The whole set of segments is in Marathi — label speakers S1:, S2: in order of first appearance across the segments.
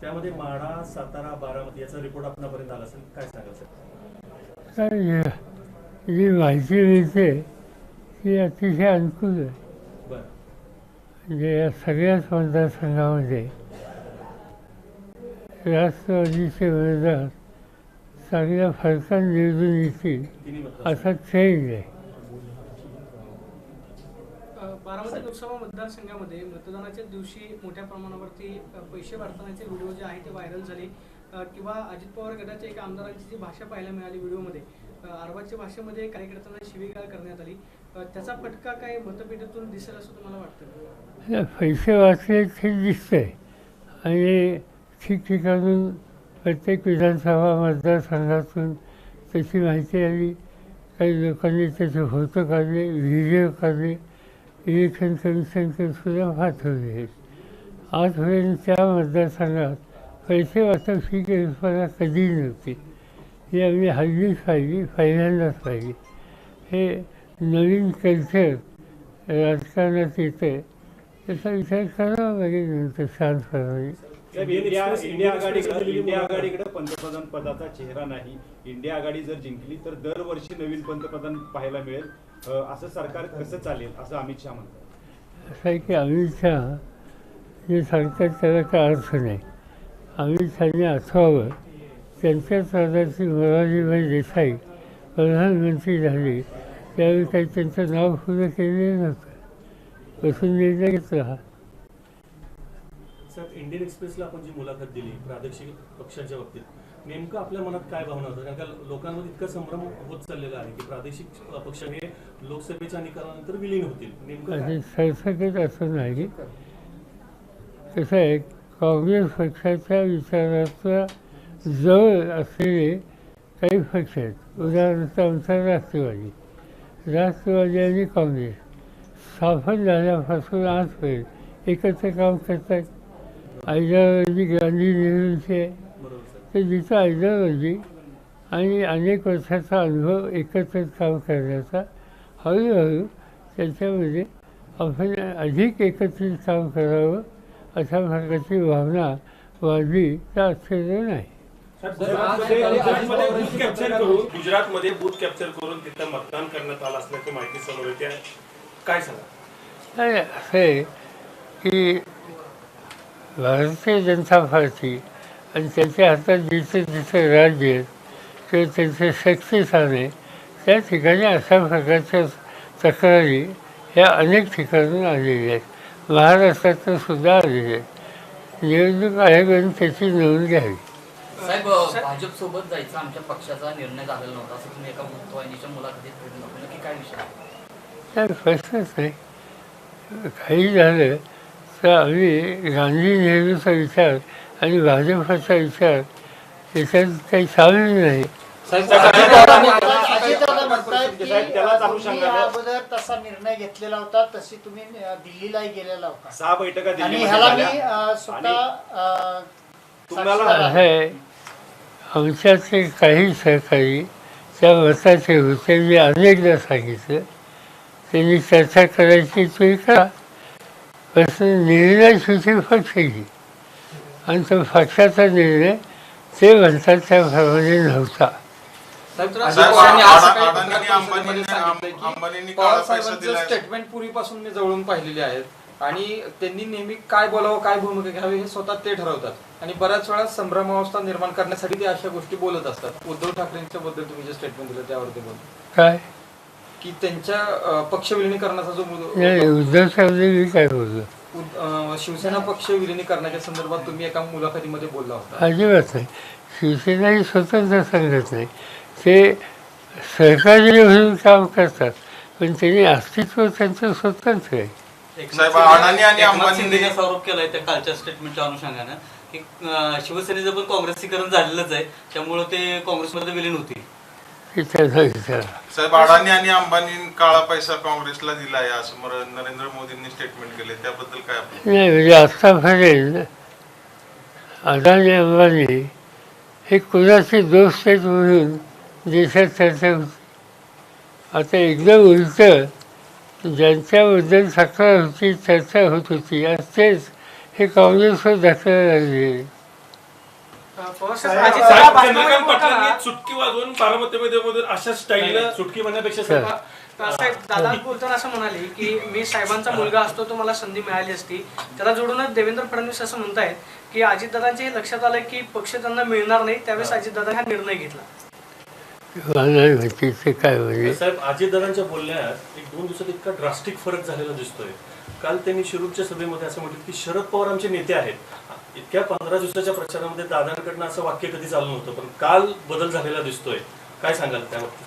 S1: त्यामध्ये माढा, सातारा, बारामती याचा रिपोर्ट आपणापर्यंत आला असेल, काय सांगाल सर?
S2: तर जी माहिती मिळते ती अतिशय अनुकूल आहे.
S1: बरं.
S2: म्हणजे या सगळ्याच मतदारसंघामध्ये राष्ट्रवादीचे उमेदवार चांगल्या फरकाने निवडून येतील
S1: तिन्ही मतदार
S2: असा ट्रेंड आहे.
S3: बारामती लोकसभा मतदारसंघामध्ये मतदानाच्या दिवशी मोठ्या प्रमाणावरती पैसे वाटण्याचे व्हिडिओ जे आहे ते व्हायरल झाले किंवा अजित पवार गटाच्या एका आमदारांची जी भाषा पाहायला मिळाली व्हिडिओमध्ये, आरवाच्या भाषेमध्ये कार्यकर्त्यांना शिवीगाळ करण्यात आली. त्याचा फटका काय मतपेटीतून दिसेल असं तुम्हाला वाटतं?
S2: पैसे वाचले हे दिसतंय आणि ठिकठिकाणून प्रत्येक विधानसभा मतदारसंघातून त्याची माहिती आली. काही लोकांनी त्याचे फोटो काढले, व्हिडिओ काढले, इलेक्शन कमिशनकडे सुद्धा पाठवले आहेत. आजपर्यंत त्या मतदारसंघात पैसे वाटप ही कल्पना कधी नव्हती. ही आम्ही हल्लीच पाहिली, पहिल्यांदाच पाहिली. हे नवीन कल्चर राजकारणात येतं, त्याचा विचार करावा लागेल नंतर शांतपणे.
S4: इंडिया आघाडीकडे पंतप्रधान पदाचा चेहरा नाही. इंडिया आघाडी जर जिंकली तर दरवर्षी नवीन पंतप्रधान पाहायला मिळेल. असं सरकार कसं चालेल असं अमित शहा म्हणतात.
S2: असं आहे की अमित शहा जे सांगतात त्याला काय अर्थ नाही. अमित शहाने आठवावं त्यांच्याच राज्याची मोरारजीभाई देसाई प्रधानमंत्री झाले त्यावेळी काही त्यांचं नाव पुढे केलेलं नव्हतं. बसून निर्णय घेतला.
S1: सर, इंडियन एक्सप्रेसला आपण जी मुलाखत दिली प्रादेशिक पक्षांच्या बाबतीत, नेमकं आपल्या मनात काय भावना होतं? कारण का लोकांमध्ये इतका संभ्रम होत चाललेला आहे की प्रादेशिक पक्ष हे लोकसभेच्या निकालानंतर विलीन होतील, नेमकं
S2: आणि सरसकट असं नाही. कसं आहे, काँग्रेस पक्षाच्या विचाराचा जवळ असलेले काही पक्ष आहेत. उदाहरणार्थ आमचा राष्ट्रवादी आणि काँग्रेस स्थापन झाल्यापासून आजपर्यंत एकत्र काम करतात. आयडिओलॉजी गांधी नेहरूंची आहे, तर जिथं आयडिओलॉजी आणि अनेक वर्षाचा अनुभव एकत्र काम करण्याचा, हळूहळू त्याच्यामध्ये आपण अधिक एकत्रित काम करावं अशा प्रकारची भावना वाढली तर आश्चर्य नाही.
S1: गुजरातमध्ये बूथ कॅप्चर करून तिथं मतदान करण्यात आलं असल्याची माहिती समोर येते, काय सांगा?
S2: नाही, असं आहे की भारतीय जनता पार्टी आणि त्यांच्या हातात जिथे जिथे राज्य आहे किंवा त्यांचे शक्तिस्थान आहे त्या ठिकाणी अशा प्रकारच्या तक्रारी ह्या अनेक ठिकाणून आलेल्या आहेत. महाराष्ट्रातून सुद्धा आलेल्या आहेत. निवडणूक आयोगाने त्याची नोंद घ्यावी.
S5: साहेब, भाजपसोबत जायचा आमच्या पक्षाचा निर्णय झालेला नव्हता असं तुम्ही एका वृत्तवाहिनीच्या मुलाखतीत भेटलं, नक्की काय विषय?
S2: काय प्रश्नच नाही. काही झालं तर आम्ही गांधी नेहरूचा विचार आणि भाजपचा विचार याच्यात काही सामील नाही.
S6: अगोदर तसा निर्णय घेतलेला होता, तशी तुम्ही दिल्लीलाही गेलेला होता.
S4: 6 बैठका
S6: आणि
S4: दिल्लीमध्ये
S6: ह्याला मी
S4: झाल्या.
S6: स्वतः
S4: तुम्हाला
S2: आहे आमच्याचे काही सहकारी त्या मताचे होते. मी अनेकदा सांगितलं त्यांनी चर्चा करायची तुम्ही करा, पण निर्णय शेवटी पक्ष घे. आणि तो पक्षाचा निर्णय ते म्हणतात त्याप्रमाणे नव्हता.
S7: स्टेटमेंट पूर्वीपासून मी जवळून पाहिलेली आहेत आणि त्यांनी नेहमी काय बोलावं, काय भूमिका घ्यावी हे स्वतः ते ठरवतात. आणि बऱ्याच वेळा संभ्रमावस्था निर्माण करण्यासाठी ते अशा गोष्टी बोलत असतात. उद्धव ठाकरेंच्या बद्दल तुम्ही जे स्टेटमेंट दिलं त्यावरती बोलतो
S2: काय
S7: की त्यांच्या पक्ष विलिनीकरणाचा जो
S2: उद्धव ठाकरे मी काय बोललो?
S7: शिवसेना पक्ष विलिनीकरणाच्या संदर्भात तुम्ही एका मुलाखतीमध्ये बोलला होता.
S2: अजिबात नाही. शिवसेना ही स्वतंत्र संघटना नाही. ते सहकारी म्हणून काम करतात, पण त्यांनी अस्तित्व त्यांचं स्वतंत्र आहे.
S5: शिंदेने आरोप केलाय त्या कालच्या स्टेटमेंटच्या अनुषंगानं की शिवसेनेचं पण काँग्रेसीकरण झालेलंच आहे, त्यामुळे ते काँग्रेसमध्ये विलीन होतील.
S8: साहेब, अडाणी आणि अंबानी काळा पैसा काँग्रेसला दिला आहे असं नरेंद्र मोदींनी स्टेटमेंट केले, त्याबद्दल काय आपलं?
S2: नाही, म्हणजे आत्तापर्यंत अडाणी अंबानी हे कुणाचे दोस्त आहेत म्हणून देशात चर्चा होती. आता एकदम उलटं, ज्यांच्याबद्दल तक्रार होती, चर्चा होत होती, आज तेच हे काँग्रेसवर दाखवायला लागले.
S3: पवारसाहेब
S9: साहेब,
S3: अजितदादा
S9: साहेब,
S3: भाजपमध्ये
S9: चंद्रकांत
S3: बोलताना-
S9: पाटलांनी चुटकी वाजवून बारामतीमध्ये अशा स्टाईलनं
S1: चुटकी म्हणण्यापेक्षा साहेब,
S3: साहेब दादा बोलताना असं म्हणाले की मी साहेबांचा मुलगा असतो तो मला संधी मिळाली असती. त्याला जोडूनच देवेंद्र फडणवीस असं म्हणतायत की अजितदादांच्या हे लक्षात आलं की पक्ष त्यांना मिळणार नाही, त्यावेळेस अजितदादा हा निर्णय घेतला.
S2: मला नाही माहिती ते काय म्हणजे.
S1: साहेब अजितदादांच्या बोलण्यात एक 2 दिवसात इतका ड्रास्टिक फरक झालेला दिसतोय. काल त्यांनी शिरूरच्या सभेमध्ये असं म्हटलं की शरद पवार आमचे नेते आहेत. इतक्या 15 दिवसाच्या प्रचारामध्ये दादांकडनं असं वाक्य कधी चालू नव्हतं, पण काल बदल झालेला दिसतोय. काय सांगाल त्याबाबतीत?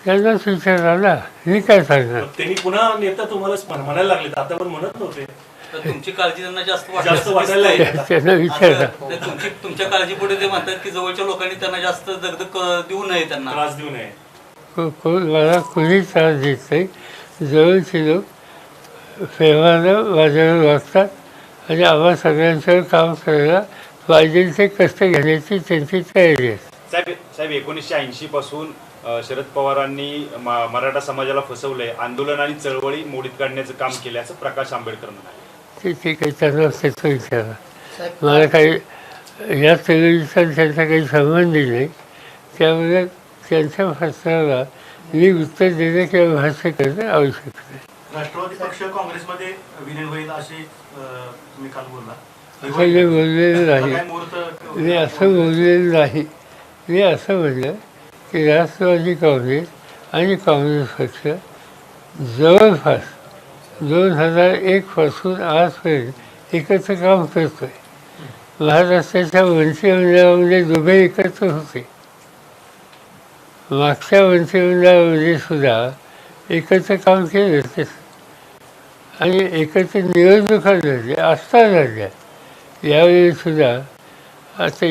S2: त्यांनाच विचार आला, मी काय सांगणार.
S1: त्यांनी पुन्हा नेता तुम्हाला म्हणायला लागले, आता पण म्हणत नव्हते.
S5: तर तुमची काळजी त्यांना जास्त
S1: जास्त वाटायला
S5: दिसते.
S1: लागली.
S2: त्यांना विचारला.
S5: तर तुमच्या काळजीपुढे ते म्हणतात की जवळच्या लोकांनी त्यांना जास्त दगदग देऊ नये, त्यांना
S1: त्रास देऊ नये.
S2: मला कोणी त्रास देत नाही. जवळचे लोक प्रेमानं माझ्यावर वागतात आणि आम्हा सगळ्यांचं काम करायला पाहिजे ते कष्ट घेण्याची त्यांची तयारी आहे.
S4: साहेब 1980 पासून शरद पवारांनी मराठा समाजाला फसवलंय, आंदोलन आणि चळवळी मोडीत काढण्याचं काम केलं असं प्रकाश आंबेडकर म्हणाले.
S2: ते ठीक आहे, त्यांना त्याचं विचारा.
S6: साहेब,
S2: मला काही या चळवळीचा त्यांचा काही संबंधही नाही. त्यामुळे त्यांच्या प्रश्नाला मी उत्तर देणं किंवा भाष्य करणं आवश्यक नाही.
S9: राष्ट्रवादी पक्ष काँग्रेसमध्ये विलीन होईल अशी तुम्ही काल बोलला.
S2: असं मी बोललेलं नाही.
S9: काय मुहूर्त
S2: मी असं बोललेलं नाही. मी असं म्हणलं की राष्ट्रवादी काँग्रेस आणि काँग्रेस पक्ष जवळपास 2001 पासून आजपर्यंत एकत्र काम करतोय. महाराष्ट्राच्या मंत्रिमंडळामध्ये दोघे एकत्र होते. मागच्या मंत्रिमंडळामध्ये सुद्धा एकत्र काम केलं ते आणि एकत्र निवडणुका झाल्या, आत्ता झाल्या. यावेळी सुद्धा आता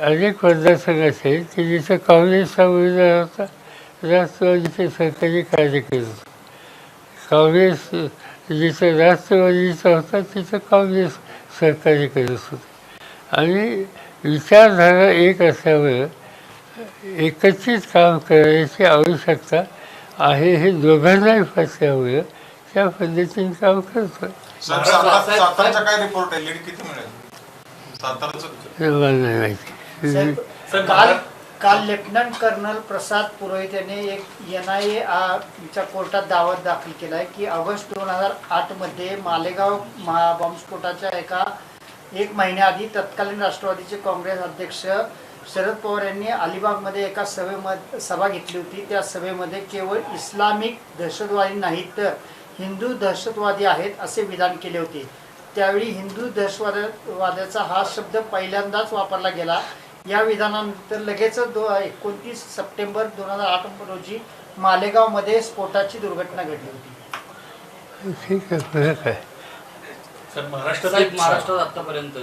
S2: अनेक मतदारसंघ असेल की जिथं काँग्रेसचा उमेदवार होता, राष्ट्रवादीचे सरकारी कार्यकर्ते होते. काँग्रेस जिथं राष्ट्रवादीचा होता तिथं काँग्रेस सहकार्य करत होते. आणि विचारधारा एक असल्यामुळं एकत्रित काम करण्याची आवश्यकता आहे हे दोघांनाही पटल्यामुळं त्या पद्धतीने काम करतोय.
S8: सातारचा काय रिपोर्ट आहे? लीड किती मिळेल सातारचं?
S2: मला नाही माहिती.
S6: साहेब, काल लेफ्टनंट कर्नल प्रसाद पुरोहित यांनी एक NIA च्या कोर्टात दावा दाखल केला आहे की ऑगस्ट 2008 मध्ये मालेगाव बॉम्बस्फोटाच्या एक महिन्याआधी तत्कालीन राष्ट्रवादीचे काँग्रेस अध्यक्ष शरद पवार यांनी अलिबागमध्ये एका सभा घेतली होती. त्या सभेमध्ये केवळ इस्लामिक दहशतवादी नाहीत तर हिंदू दहशतवादी आहेत असे विधान केले होते. त्यावेळी हिंदू दहशतवादाचा हा शब्द पहिल्यांदाच वापरला गेला. या विधानानंतर लगेच 29 सप्टेंबर 2008 रोजी मालेगावमध्ये स्फोटाची दुर्घटना घडली होती.
S2: ठीक आहे, फरक आहे.
S1: सर महाराष्ट्रात
S10: महाराष्ट्रात आतापर्यंत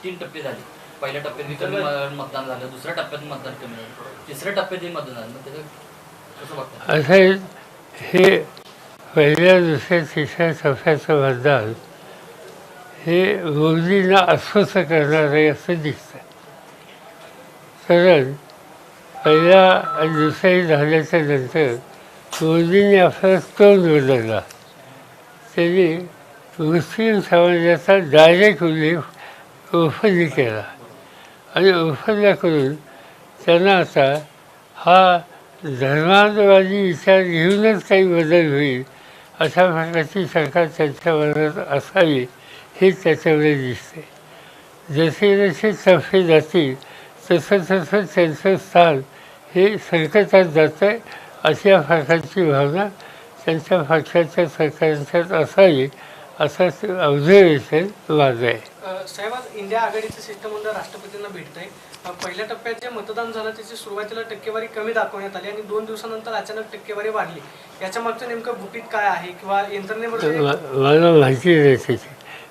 S10: 3 टप्पे झाले. पहिल्या टप्प्यात कमी मतदान झालं, दुसऱ्या टप्प्यात मतदान कमी झालं, तिसऱ्या टप्प्यातही मतदान झालं. मग त्याचं कसं बघता?
S2: असं हे पहिल्या दुसऱ्या तिसऱ्या टप्प्याचं मतदान हे मोदींना अस्वस्थ करणार आहे असं दिसतं. कारण पहिल्या आणि दुसऱ्या झाल्याच्या नंतर मोदींनी आपला तोंड बदलला. त्यांनी मुस्लिम समाजाचा डायरेक्ट उल्लेख ओपनली केला आणि ओपनला करून त्यांना आता हा धर्मांतरवादी विचार घेऊनच काही बदल होईल अशा प्रकारची सरकार त्यांच्या मनात असावी हे त्याच्यामध्ये दिसते. जसे जसे टप्पे जातील तसं तसं त्यांचं स्थान हे संकटात जातं आहे अशा प्रकारची भावना त्यांच्या पक्षाच्या सरकारच्यात असावी असं ऑब्झर्वेशन माझं आहे.
S3: साहेब, आज इंडिया आघाडीचं शिष्टमंडळ राष्ट्रपतींना भेटतंय. पहिल्या टप्प्यात जे मतदान झालं त्याची सुरुवातीला टक्केवारी कमी दाखवण्यात आली आणि 2 दिवसानंतर अचानक टक्केवारी वाढली. याच्या मागचं नेमकं गुपित काय आहे किंवा यंत्रणेमध्ये?
S2: मला माहिती नाही त्याची.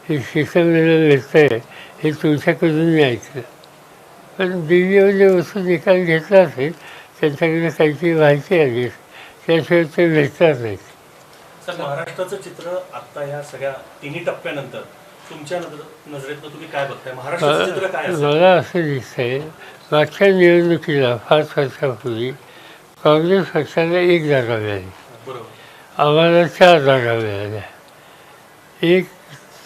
S2: हे शिष्टमंडळ भेटतं आहे हे तुमच्याकडून मी ऐकलं, पण दिल्लीमध्ये वस्तू निकाल घेतला असेल त्यांच्याकडे काहीतरी माहिती आली त्याशिवाय ते भेटणार नाहीत.
S1: सर महाराष्ट्राचं चित्र आता ह्या सगळ्या 3 टप्प्यानंतर तुमच्या नजरेतनं तुम्ही काय बघताय? महाराष्ट्राचं चित्र काय असेल?
S2: मला असं दिसतंय मागच्या निवडणुकीला 5 वर्षापूर्वी काँग्रेस पक्षाला 1 जागा मिळाली,
S1: बरोबर.
S2: आम्हाला 4 जागा मिळाल्या, 1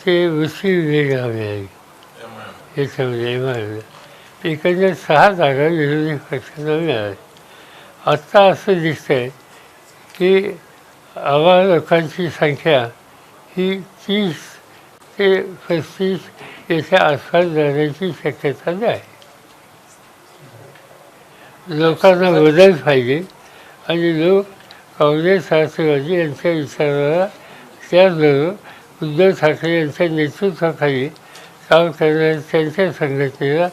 S2: ते मुस्लिम लीगला मिळाली. याच्यामध्ये एकंदर 6 जागा विरोधी पक्षांना मिळाल्या. आत्ता असं दिसतंय की आम्हा लोकांची संख्या ही 30 ते 35 याच्या आसपास जाण्याची शक्यता आहे. लोकांना बदल पाहिजे आणि लोक काँग्रेस राष्ट्रवादी यांच्या विचाराला त्याचबरोबर उद्धव ठाकरे यांच्या नेतृत्वाखाली काम करणाऱ्या त्यांच्या संघटनेला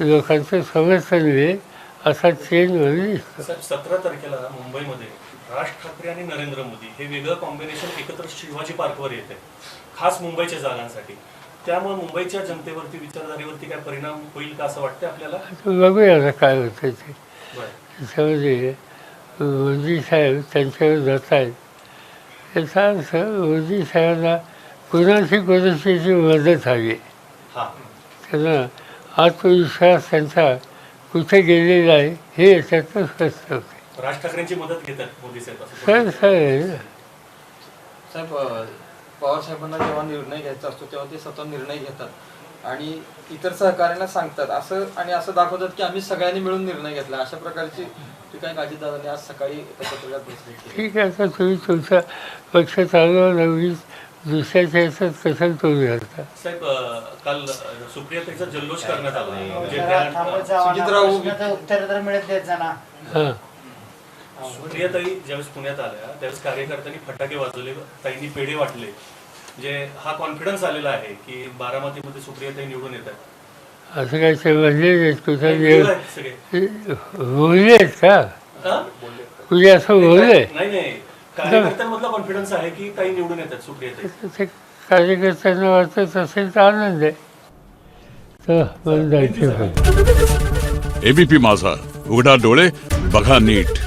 S2: लोकांचं समर्थन मिळेल असा ट्रेंड मला दिसतो.
S1: 17 तारखेला मुंबईमध्ये राज ठाकरे आणि नरेंद्र मोदी हे वेगळं कॉम्बिनेशन एकत्र शिवाजी पार्कवर येते, खास मुंबईच्या जागांसाठी. त्यामुळे मुंबईच्या जनतेवरती विचारधारेवरती काय परिणाम होईल का असं वाटतं आपल्याला?
S2: बघूया आता काय होतं ते.
S1: बरं.
S2: त्याच्यामध्ये मोदी साहेब त्यांच्यावर जात आहेत. याचा अर्थ मोदी साहेबांना कोणाची कोणाची मदत हवी.
S1: हां.
S2: त्यांना आत्मविश्वास त्यांचा कुठे गेलेला आहे हे याच्यातनं स्पष्ट होते.
S1: राज ठाकरेंची मदत घेतात मोदी साहेब असं
S2: सर आहे ना.
S7: साहेब पवार साहेबांना जेव्हा निर्णय घ्यायचा असतो तेव्हा ते स्वतः निर्णय घेतात आणि इतर सहकार्यांना सांगतात असं आणि असं दाखवतात की आम्ही सगळ्यांनी मिळून निर्णय घेतला. अशा प्रकारची काही अजितदादांनी आज सकाळी पत्रकार परिषदेत केली.
S2: ठीक आहे, आता तुम्ही तुमचा पक्ष चालवला नवीन दुसऱ्याच्या ह्याच्यात कसं तुम्ही घालता.
S1: साहेब काल सुप्रियाताईचा जल्लोष करण्यात आला. म्हणजे
S6: जरा थांबत जावा ना.
S7: सुजितराव
S6: प्रश्नाचं उत्तर तर मिळत देत जा ना.
S2: हां
S1: सुप्रियाताई ज्यावेळेस पुण्यात आल्या त्यावेळेस कार्यकर्त्यांनी फटाके वाजवले, ताईंनी पेढे वाटले. म्हणजे हा कॉन्फिडन्स आलेला आहे की बारामतीमध्ये सुप्रियाताई निवडून येतात.
S2: असं काय ते म्हणले नाहीत कुठं
S1: वेगळं आहेत सगळे.
S2: बोलले आहेत का
S1: हां?
S2: कुणी असं बोलले.
S1: नाही कार्यकर्त्यांमधला कॉन्फिडन्स आहे की ताई निवडून येतात सुप्रियाताई.
S2: ते कार्यकर्त्यांना वाटत असेल तर आनंद आहे. तर मला जायचं.
S11: एबीपी माझा, उघडा डोळे बघा नीट.